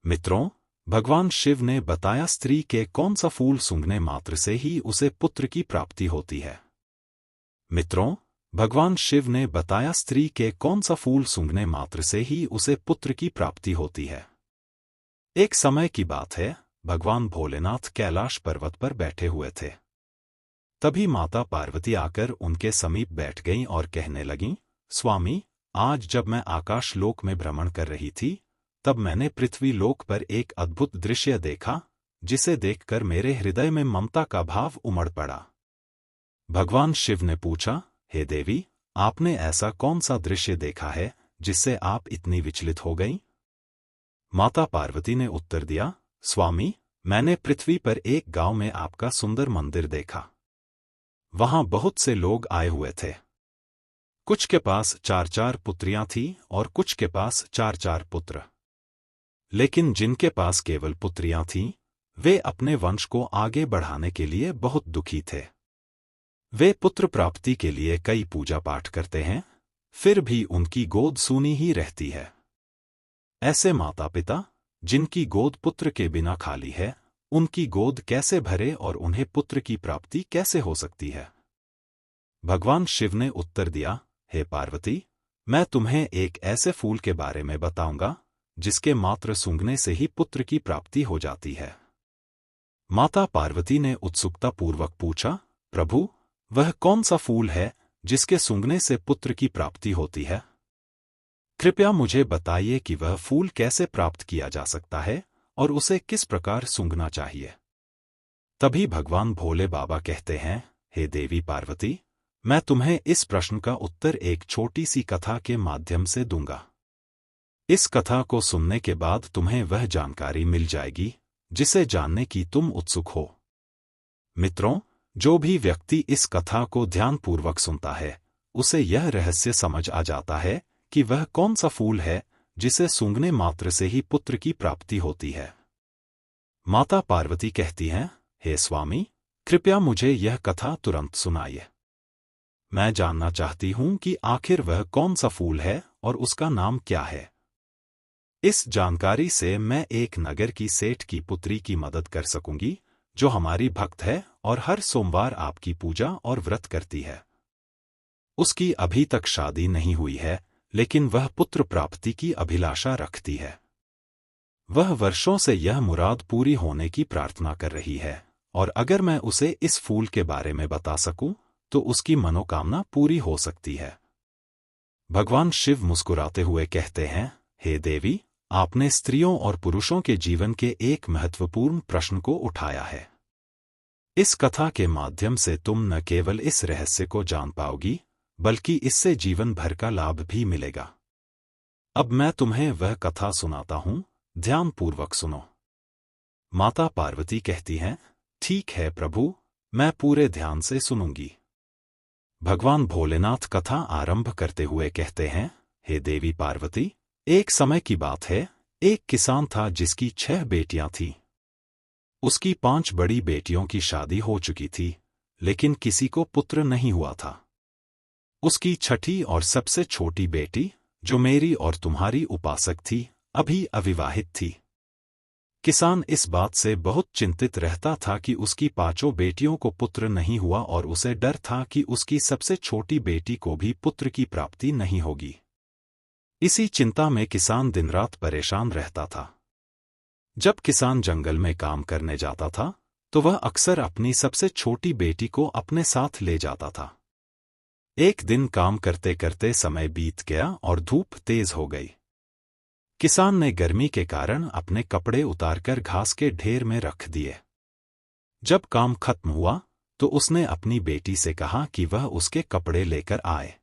मित्रों, भगवान शिव ने बताया स्त्री के कौन सा फूल सूंघने मात्र से ही उसे पुत्र की प्राप्ति होती है। मित्रों, भगवान शिव ने बताया स्त्री के कौन सा फूल सूंघने मात्र से ही उसे पुत्र की प्राप्ति होती है। एक समय की बात है, भगवान भोलेनाथ कैलाश पर्वत पर बैठे हुए थे। तभी माता पार्वती आकर उनके समीप बैठ गईं और कहने लगीं, स्वामी, आज जब मैं आकाश लोक में भ्रमण कर रही थी, तब मैंने पृथ्वी लोक पर एक अद्भुत दृश्य देखा, जिसे देखकर मेरे हृदय में ममता का भाव उमड़ पड़ा। भगवान शिव ने पूछा, हे देवी, आपने ऐसा कौन सा दृश्य देखा है जिससे आप इतनी विचलित हो गईं? माता पार्वती ने उत्तर दिया, स्वामी, मैंने पृथ्वी पर एक गांव में आपका सुंदर मंदिर देखा। वहां बहुत से लोग आए हुए थे। कुछ के पास 4-4 पुत्रियां थीं और कुछ के पास 4-4 पुत्र। लेकिन जिनके पास केवल पुत्रियां थीं, वे अपने वंश को आगे बढ़ाने के लिए बहुत दुखी थे। वे पुत्र प्राप्ति के लिए कई पूजा पाठ करते हैं, फिर भी उनकी गोद सूनी ही रहती है। ऐसे माता पिता, जिनकी गोद पुत्र के बिना खाली है, उनकी गोद कैसे भरे और उन्हें पुत्र की प्राप्ति कैसे हो सकती है? भगवान शिव ने उत्तर दिया, हे पार्वती, मैं तुम्हें एक ऐसे फूल के बारे में बताऊंगा, जिसके मात्र सूंघने से ही पुत्र की प्राप्ति हो जाती है। माता पार्वती ने उत्सुकता पूर्वक पूछा, प्रभु, वह कौन सा फूल है जिसके सूंघने से पुत्र की प्राप्ति होती है? कृपया मुझे बताइए कि वह फूल कैसे प्राप्त किया जा सकता है और उसे किस प्रकार सूंघना चाहिए। तभी भगवान भोले बाबा कहते हैं, हे देवी पार्वती, मैं तुम्हें इस प्रश्न का उत्तर एक छोटी सी कथा के माध्यम से दूंगा। इस कथा को सुनने के बाद तुम्हें वह जानकारी मिल जाएगी जिसे जानने की तुम उत्सुक हो। मित्रों, जो भी व्यक्ति इस कथा को ध्यानपूर्वक सुनता है, उसे यह रहस्य समझ आ जाता है कि वह कौन सा फूल है जिसे सूंघने मात्र से ही पुत्र की प्राप्ति होती है। माता पार्वती कहती हैं, हे स्वामी, कृपया मुझे यह कथा तुरंत सुनाइए। मैं जानना चाहती हूं कि आखिर वह कौन सा फूल है और उसका नाम क्या है। इस जानकारी से मैं एक नगर की सेठ की पुत्री की मदद कर सकूंगी, जो हमारी भक्त है और हर सोमवार आपकी पूजा और व्रत करती है। उसकी अभी तक शादी नहीं हुई है, लेकिन वह पुत्र प्राप्ति की अभिलाषा रखती है। वह वर्षों से यह मुराद पूरी होने की प्रार्थना कर रही है, और अगर मैं उसे इस फूल के बारे में बता सकूं, तो उसकी मनोकामना पूरी हो सकती है। भगवान शिव मुस्कुराते हुए कहते हैं, हे देवी, आपने स्त्रियों और पुरुषों के जीवन के एक महत्वपूर्ण प्रश्न को उठाया है। इस कथा के माध्यम से तुम न केवल इस रहस्य को जान पाओगी, बल्कि इससे जीवन भर का लाभ भी मिलेगा। अब मैं तुम्हें वह कथा सुनाता हूं, ध्यानपूर्वक सुनो। माता पार्वती कहती हैं, ठीक है प्रभु, मैं पूरे ध्यान से सुनूंगी। भगवान भोलेनाथ कथा आरंभ करते हुए कहते हैं, हे देवी पार्वती, एक समय की बात है, एक किसान था जिसकी 6 बेटियां थीं। उसकी 5 बड़ी बेटियों की शादी हो चुकी थी, लेकिन किसी को पुत्र नहीं हुआ था। उसकी छठी और सबसे छोटी बेटी, जो मेरी और तुम्हारी उपासक थी, अभी अविवाहित थी। किसान इस बात से बहुत चिंतित रहता था कि उसकी 5 बेटियों को पुत्र नहीं हुआ और उसे डर था कि उसकी सबसे छोटी बेटी को भी पुत्र की प्राप्ति नहीं होगी। इसी चिंता में किसान दिन रात परेशान रहता था। जब किसान जंगल में काम करने जाता था, तो वह अक्सर अपनी सबसे छोटी बेटी को अपने साथ ले जाता था। एक दिन काम करते करते समय बीत गया और धूप तेज हो गई। किसान ने गर्मी के कारण अपने कपड़े उतारकर घास के ढेर में रख दिए। जब काम खत्म हुआ, तो उसने अपनी बेटी से कहा कि वह उसके कपड़े लेकर आए।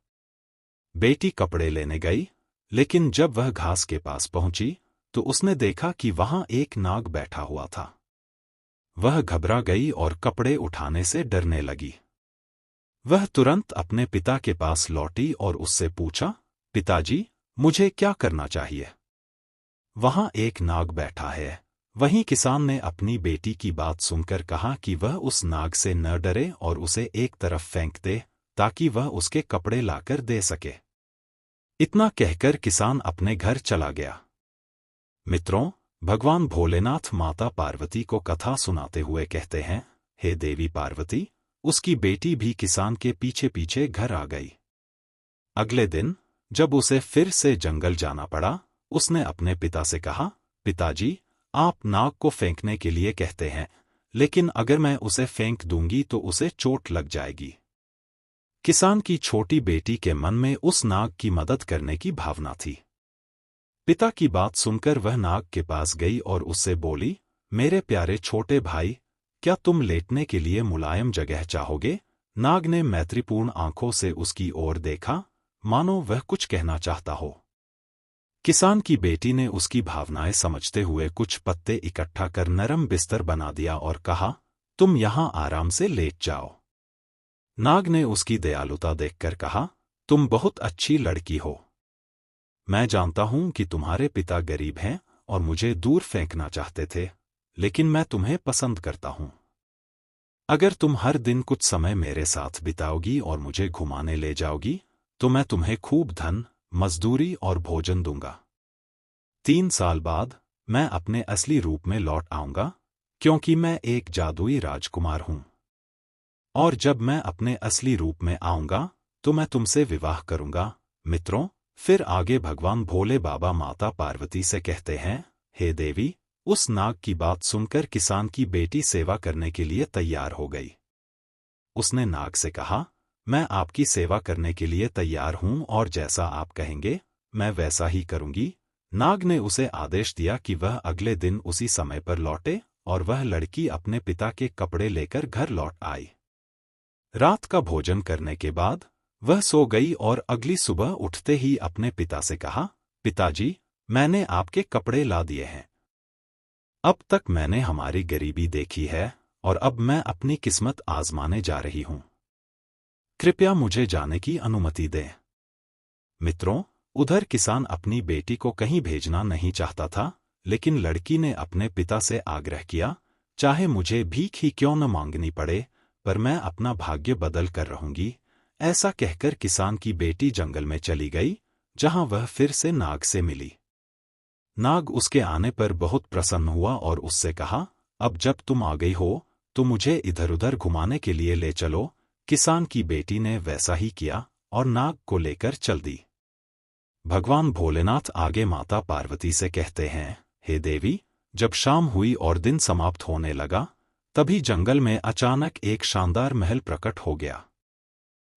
बेटी कपड़े लेने गई, लेकिन जब वह घास के पास पहुंची, तो उसने देखा कि वहां एक नाग बैठा हुआ था। वह घबरा गई और कपड़े उठाने से डरने लगी। वह तुरंत अपने पिता के पास लौटी और उससे पूछा, पिताजी, मुझे क्या करना चाहिए? वहां एक नाग बैठा है। वहीं किसान ने अपनी बेटी की बात सुनकर कहा कि वह उस नाग से न डरे और उसे एक तरफ फेंक दे, ताकि वह उसके कपड़े लाकर दे सके। इतना कहकर किसान अपने घर चला गया। मित्रों, भगवान भोलेनाथ माता पार्वती को कथा सुनाते हुए कहते हैं, हे देवी पार्वती, उसकी बेटी भी किसान के पीछे पीछे घर आ गई। अगले दिन जब उसे फिर से जंगल जाना पड़ा, उसने अपने पिता से कहा, पिताजी, आप नाग को फेंकने के लिए कहते हैं, लेकिन अगर मैं उसे फेंक दूंगी तो उसे चोट लग जाएगी। किसान की छोटी बेटी के मन में उस नाग की मदद करने की भावना थी। पिता की बात सुनकर वह नाग के पास गई और उससे बोली, मेरे प्यारे छोटे भाई, क्या तुम लेटने के लिए मुलायम जगह चाहोगे? नाग ने मैत्रीपूर्ण आंखों से उसकी ओर देखा, मानो वह कुछ कहना चाहता हो। किसान की बेटी ने उसकी भावनाएं समझते हुए कुछ पत्ते इकट्ठा कर नरम बिस्तर बना दिया और कहा, तुम यहां आराम से लेट जाओ। नाग ने उसकी दयालुता देखकर कहा, तुम बहुत अच्छी लड़की हो। मैं जानता हूं कि तुम्हारे पिता गरीब हैं और मुझे दूर फेंकना चाहते थे, लेकिन मैं तुम्हें पसंद करता हूं। अगर तुम हर दिन कुछ समय मेरे साथ बिताओगी और मुझे घुमाने ले जाओगी, तो मैं तुम्हें खूब धन, मजदूरी और भोजन दूंगा। 3 साल बाद मैं अपने असली रूप में लौट आऊंगा, क्योंकि मैं एक जादुई राजकुमार हूं। और जब मैं अपने असली रूप में आऊंगा, तो मैं तुमसे विवाह करूंगा। मित्रों, फिर आगे भगवान भोले बाबा माता पार्वती से कहते हैं, हे देवी, उस नाग की बात सुनकर किसान की बेटी सेवा करने के लिए तैयार हो गई। उसने नाग से कहा, मैं आपकी सेवा करने के लिए तैयार हूं और जैसा आप कहेंगे, मैं वैसा ही करूंगी। नाग ने उसे आदेश दिया कि वह अगले दिन उसी समय पर लौटे और वह लड़की अपने पिता के कपड़े लेकर घर लौट आई। रात का भोजन करने के बाद वह सो गई और अगली सुबह उठते ही अपने पिता से कहा, पिताजी, मैंने आपके कपड़े ला दिए हैं। अब तक मैंने हमारी गरीबी देखी है और अब मैं अपनी किस्मत आजमाने जा रही हूं। कृपया मुझे जाने की अनुमति दें। मित्रों, उधर किसान अपनी बेटी को कहीं भेजना नहीं चाहता था, लेकिन लड़की ने अपने पिता से आग्रह किया, चाहे मुझे भीख ही क्यों न मांगनी पड़े, पर मैं अपना भाग्य बदल कर रहूंगी। ऐसा कहकर किसान की बेटी जंगल में चली गई, जहां वह फिर से नाग से मिली। नाग उसके आने पर बहुत प्रसन्न हुआ और उससे कहा, अब जब तुम आ गई हो, तो मुझे इधर-उधर घुमाने के लिए ले चलो। किसान की बेटी ने वैसा ही किया और नाग को लेकर चल दी। भगवान भोलेनाथ आगे माता पार्वती से कहते हैं, हे देवी, जब शाम हुई और दिन समाप्त होने लगा, तभी जंगल में अचानक एक शानदार महल प्रकट हो गया।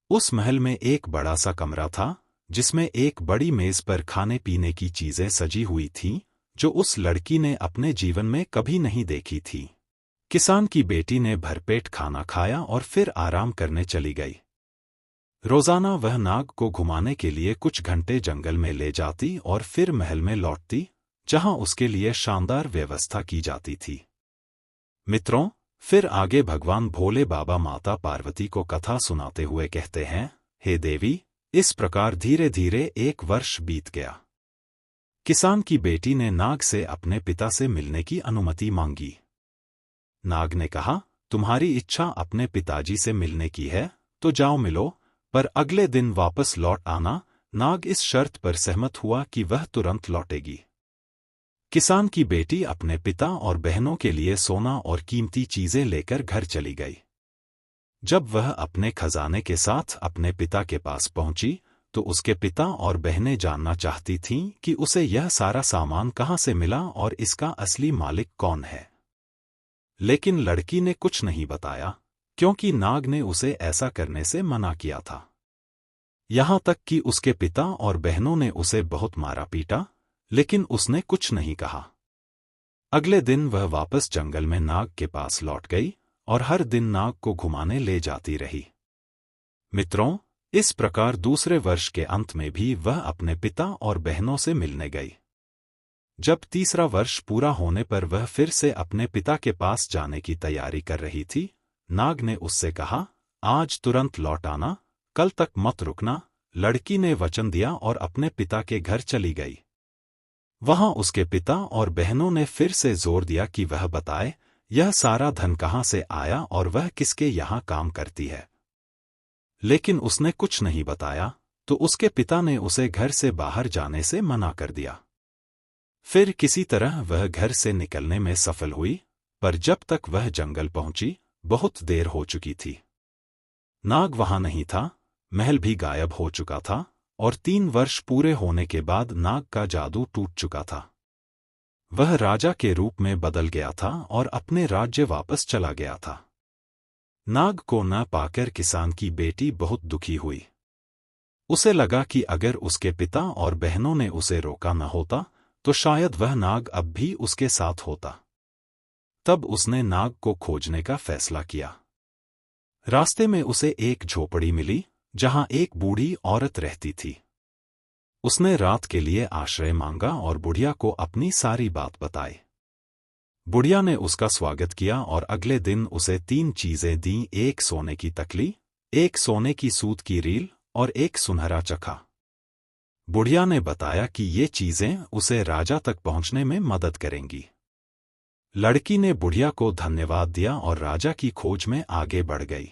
उस महल में एक बड़ा सा कमरा था, जिसमें एक बड़ी मेज पर खाने पीने की चीजें सजी हुई थीं, जो उस लड़की ने अपने जीवन में कभी नहीं देखी थी। किसान की बेटी ने भरपेट खाना खाया और फिर आराम करने चली गई। रोजाना वह नाग को घुमाने के लिए कुछ घंटे जंगल में ले जाती और फिर महल में लौटती, जहां उसके लिए शानदार व्यवस्था की जाती थी। मित्रों, फिर आगे भगवान भोले बाबा माता पार्वती को कथा सुनाते हुए कहते हैं, हे देवी, इस प्रकार धीरे धीरे 1 वर्ष बीत गया। किसान की बेटी ने नाग से अपने पिता से मिलने की अनुमति मांगी। नाग ने कहा, तुम्हारी इच्छा अपने पिताजी से मिलने की है, तो जाओ मिलो, पर अगले दिन वापस लौट आना। नाग इस शर्त पर सहमत हुआ कि वह तुरंत लौटेगी। किसान की बेटी अपने पिता और बहनों के लिए सोना और कीमती चीजें लेकर घर चली गई। जब वह अपने खजाने के साथ अपने पिता के पास पहुंची, तो उसके पिता और बहनें जानना चाहती थीं कि उसे यह सारा सामान कहां से मिला और इसका असली मालिक कौन है। लेकिन लड़की ने कुछ नहीं बताया, क्योंकि नाग ने उसे ऐसा करने से मना किया था। यहां तक कि उसके पिता और बहनों ने उसे बहुत मारा पीटा, लेकिन उसने कुछ नहीं कहा। अगले दिन वह वापस जंगल में नाग के पास लौट गई और हर दिन नाग को घुमाने ले जाती रही। मित्रों, इस प्रकार दूसरे वर्ष के अंत में भी वह अपने पिता और बहनों से मिलने गई। जब तीसरा वर्ष पूरा होने पर वह फिर से अपने पिता के पास जाने की तैयारी कर रही थी। नाग ने उससे कहा, आज तुरंत लौट आना, कल तक मत रुकना। लड़की ने वचन दिया और अपने पिता के घर चली गई। वहां उसके पिता और बहनों ने फिर से जोर दिया कि वह बताए, यह सारा धन कहां से आया और वह किसके यहाँ काम करती है। लेकिन उसने कुछ नहीं बताया, तो उसके पिता ने उसे घर से बाहर जाने से मना कर दिया। फिर किसी तरह वह घर से निकलने में सफल हुई, पर जब तक वह जंगल पहुंची, बहुत देर हो चुकी थी। नाग वहां नहीं था, महल भी गायब हो चुका था, और 3 वर्ष पूरे होने के बाद नाग का जादू टूट चुका था। वह राजा के रूप में बदल गया था और अपने राज्य वापस चला गया था। नाग को न पाकर किसान की बेटी बहुत दुखी हुई। उसे लगा कि अगर उसके पिता और बहनों ने उसे रोका न होता, तो शायद वह नाग अब भी उसके साथ होता। तब उसने नाग को खोजने का फैसला किया। रास्ते में उसे एक झोपड़ी मिली, जहां एक बूढ़ी औरत रहती थी। उसने रात के लिए आश्रय मांगा और बुढ़िया को अपनी सारी बात बताई। बुढ़िया ने उसका स्वागत किया और अगले दिन उसे 3 चीजें दीं, एक सोने की तकली, एक सोने की सूत की रील और एक सुनहरा चखा। बुढ़िया ने बताया कि ये चीजें उसे राजा तक पहुंचने में मदद करेंगी। लड़की ने बुढ़िया को धन्यवाद दिया और राजा की खोज में आगे बढ़ गई।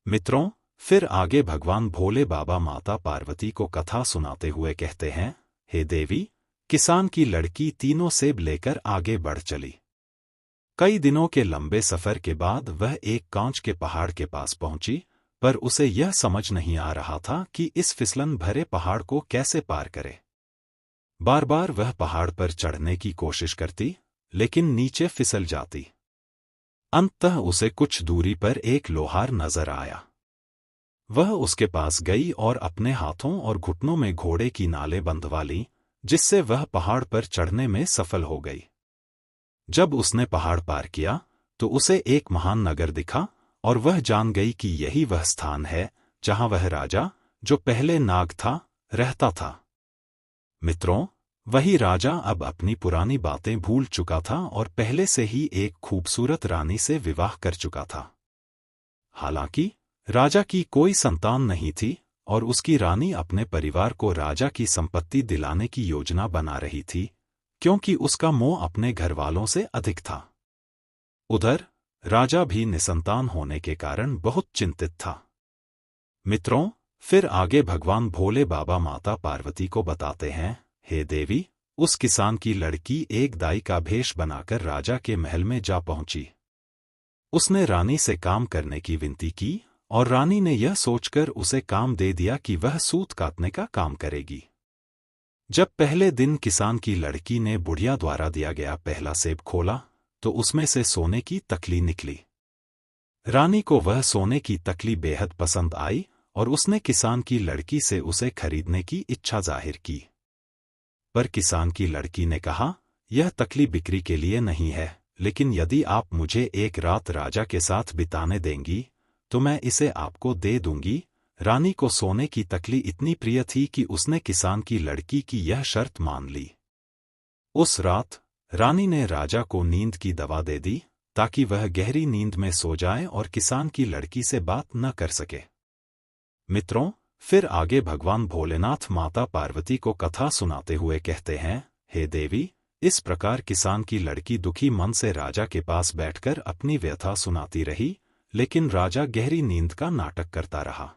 मित्रों, फिर आगे भगवान भोले बाबा माता पार्वती को कथा सुनाते हुए कहते हैं, हे देवी, किसान की लड़की तीनों सेब लेकर आगे बढ़ चली। कई दिनों के लंबे सफर के बाद वह एक कांच के पहाड़ के पास पहुंची, पर उसे यह समझ नहीं आ रहा था कि इस फिसलन भरे पहाड़ को कैसे पार करे। बार बार वह पहाड़ पर चढ़ने की कोशिश करती, लेकिन नीचे फिसल जाती। अंततः उसे कुछ दूरी पर एक लोहार नजर आया। वह उसके पास गई और अपने हाथों और घुटनों में घोड़े की नालें बंधवा लीं, जिससे वह पहाड़ पर चढ़ने में सफल हो गई। जब उसने पहाड़ पार किया, तो उसे एक महान नगर दिखा, और वह जान गई कि यही वह स्थान है जहां वह राजा, जो पहले नाग था, रहता था। मित्रों, वही राजा अब अपनी पुरानी बातें भूल चुका था और पहले से ही एक खूबसूरत रानी से विवाह कर चुका था। हालांकि राजा की कोई संतान नहीं थी और उसकी रानी अपने परिवार को राजा की संपत्ति दिलाने की योजना बना रही थी, क्योंकि उसका मोह अपने घरवालों से अधिक था। उधर राजा भी निसंतान होने के कारण बहुत चिंतित था। मित्रों, फिर आगे भगवान भोले बाबा माता पार्वती को बताते हैं, हे देवी, उस किसान की लड़की एक दाई का भेष बनाकर राजा के महल में जा पहुंची। उसने रानी से काम करने की विनती की और रानी ने यह सोचकर उसे काम दे दिया कि वह सूत काटने का काम करेगी। जब पहले दिन किसान की लड़की ने बुढ़िया द्वारा दिया गया पहला सेब खोला, तो उसमें से सोने की तकली निकली। रानी को वह सोने की तकली बेहद पसंद आई और उसने किसान की लड़की से उसे खरीदने की इच्छा जाहिर की। पर किसान की लड़की ने कहा, यह तकली बिक्री के लिए नहीं है, लेकिन यदि आप मुझे एक रात राजा के साथ बिताने देंगी, तो मैं इसे आपको दे दूंगी। रानी को सोने की तकली इतनी प्रिय थी कि उसने किसान की लड़की की यह शर्त मान ली। उस रात रानी ने राजा को नींद की दवा दे दी, ताकि वह गहरी नींद में सो जाए और किसान की लड़की से बात न कर सके। मित्रों, फिर आगे भगवान भोलेनाथ माता पार्वती को कथा सुनाते हुए कहते हैं, हे देवी, इस प्रकार किसान की लड़की दुखी मन से राजा के पास बैठकर अपनी व्यथा सुनाती रही, लेकिन राजा गहरी नींद का नाटक करता रहा।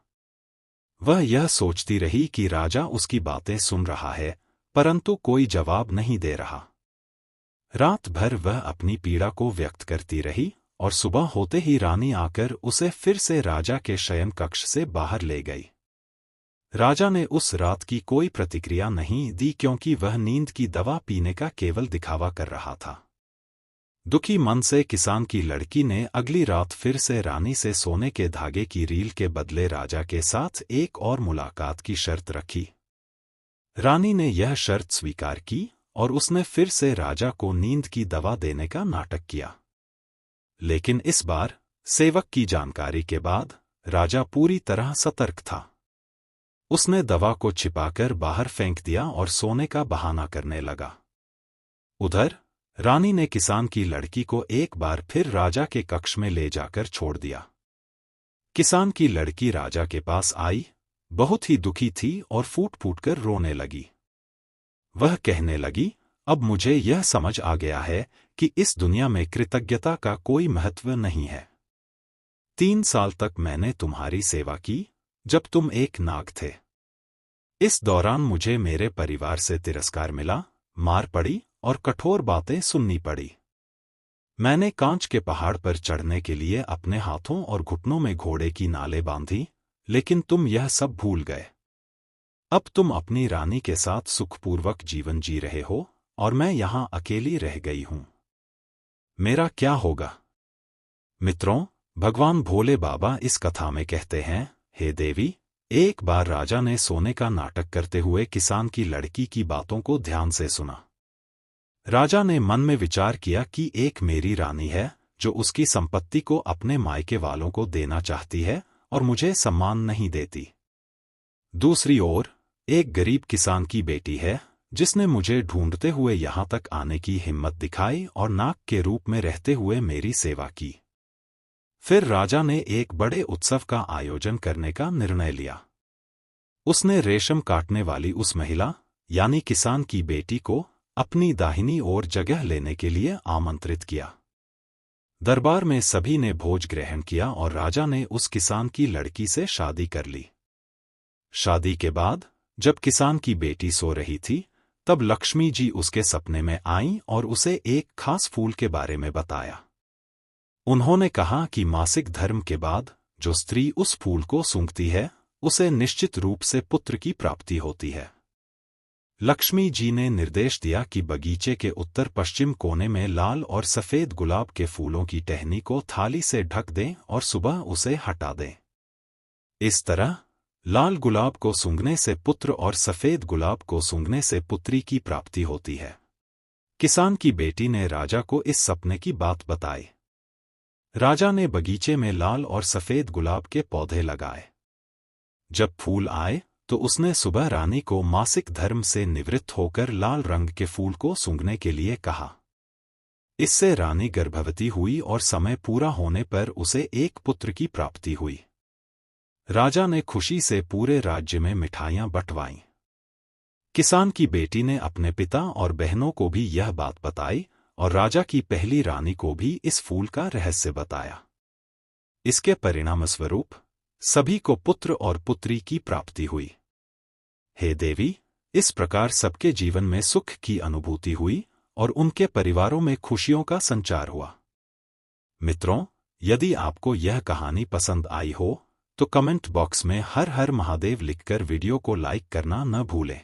वह यह सोचती रही कि राजा उसकी बातें सुन रहा है, परंतु कोई जवाब नहीं दे रहा। रात भर वह अपनी पीड़ा को व्यक्त करती रही और सुबह होते ही रानी आकर उसे फिर से राजा के शयन कक्ष से बाहर ले गई। राजा ने उस रात की कोई प्रतिक्रिया नहीं दी, क्योंकि वह नींद की दवा पीने का केवल दिखावा कर रहा था। दुखी मन से किसान की लड़की ने अगली रात फिर से रानी से सोने के धागे की रील के बदले राजा के साथ एक और मुलाकात की शर्त रखी। रानी ने यह शर्त स्वीकार की और उसने फिर से राजा को नींद की दवा देने का नाटक किया। लेकिन इस बार सेवक की जानकारी के बाद राजा पूरी तरह सतर्क था। उसने दवा को छिपाकर बाहर फेंक दिया और सोने का बहाना करने लगा। उधर रानी ने किसान की लड़की को एक बार फिर राजा के कक्ष में ले जाकर छोड़ दिया। किसान की लड़की राजा के पास आई, बहुत ही दुखी थी और फूट फूट कर रोने लगी। वह कहने लगी, अब मुझे यह समझ आ गया है कि इस दुनिया में कृतज्ञता का कोई महत्व नहीं है। 3 साल तक मैंने तुम्हारी सेवा की, जब तुम एक नाग थे। इस दौरान मुझे मेरे परिवार से तिरस्कार मिला, मार पड़ी और कठोर बातें सुननी पड़ी। मैंने कांच के पहाड़ पर चढ़ने के लिए अपने हाथों और घुटनों में घोड़े की नालें बांधी, लेकिन तुम यह सब भूल गए। अब तुम अपनी रानी के साथ सुखपूर्वक जीवन जी रहे हो और मैं यहां अकेली रह गई हूं। मेरा क्या होगा? मित्रों, भगवान भोले बाबा इस कथा में कहते हैं, हे देवी, एक बार राजा ने सोने का नाटक करते हुए किसान की लड़की की बातों को ध्यान से सुना। राजा ने मन में विचार किया कि एक मेरी रानी है जो उसकी संपत्ति को अपने मायके वालों को देना चाहती है और मुझे सम्मान नहीं देती। दूसरी ओर, एक गरीब किसान की बेटी है जिसने मुझे ढूंढते हुए यहां तक आने की हिम्मत दिखाई और नाक के रूप में रहते हुए मेरी सेवा की। फिर राजा ने एक बड़े उत्सव का आयोजन करने का निर्णय लिया। उसने रेशम काटने वाली उस महिला यानी किसान की बेटी को अपनी दाहिनी ओर जगह लेने के लिए आमंत्रित किया। दरबार में सभी ने भोज ग्रहण किया और राजा ने उस किसान की लड़की से शादी कर ली। शादी के बाद जब किसान की बेटी सो रही थी, तब लक्ष्मी जी उसके सपने में आईं और उसे एक खास फूल के बारे में बताया। उन्होंने कहा कि मासिक धर्म के बाद जो स्त्री उस फूल को सूंघती है, उसे निश्चित रूप से पुत्र की प्राप्ति होती है। लक्ष्मी जी ने निर्देश दिया कि बगीचे के उत्तर पश्चिम कोने में लाल और सफेद गुलाब के फूलों की टहनी को थाली से ढक दें और सुबह उसे हटा दें। इस तरह लाल गुलाब को सूंघने से पुत्र और सफेद गुलाब को सूंघने से पुत्री की प्राप्ति होती है। किसान की बेटी ने राजा को इस सपने की बात बताई। राजा ने बगीचे में लाल और सफेद गुलाब के पौधे लगाए। जब फूल आए तो उसने सुबह रानी को मासिक धर्म से निवृत्त होकर लाल रंग के फूल को सूंघने के लिए कहा। इससे रानी गर्भवती हुई और समय पूरा होने पर उसे एक पुत्र की प्राप्ति हुई। राजा ने खुशी से पूरे राज्य में मिठाइयां बंटवाईं। किसान की बेटी ने अपने पिता और बहनों को भी यह बात बताई और राजा की पहली रानी को भी इस फूल का रहस्य बताया। इसके परिणामस्वरूप सभी को पुत्र और पुत्री की प्राप्ति हुई। हे देवी, इस प्रकार सबके जीवन में सुख की अनुभूति हुई और उनके परिवारों में खुशियों का संचार हुआ। मित्रों, यदि आपको यह कहानी पसंद आई हो तो कमेंट बॉक्स में हर हर महादेव लिखकर वीडियो को लाइक करना न भूलें।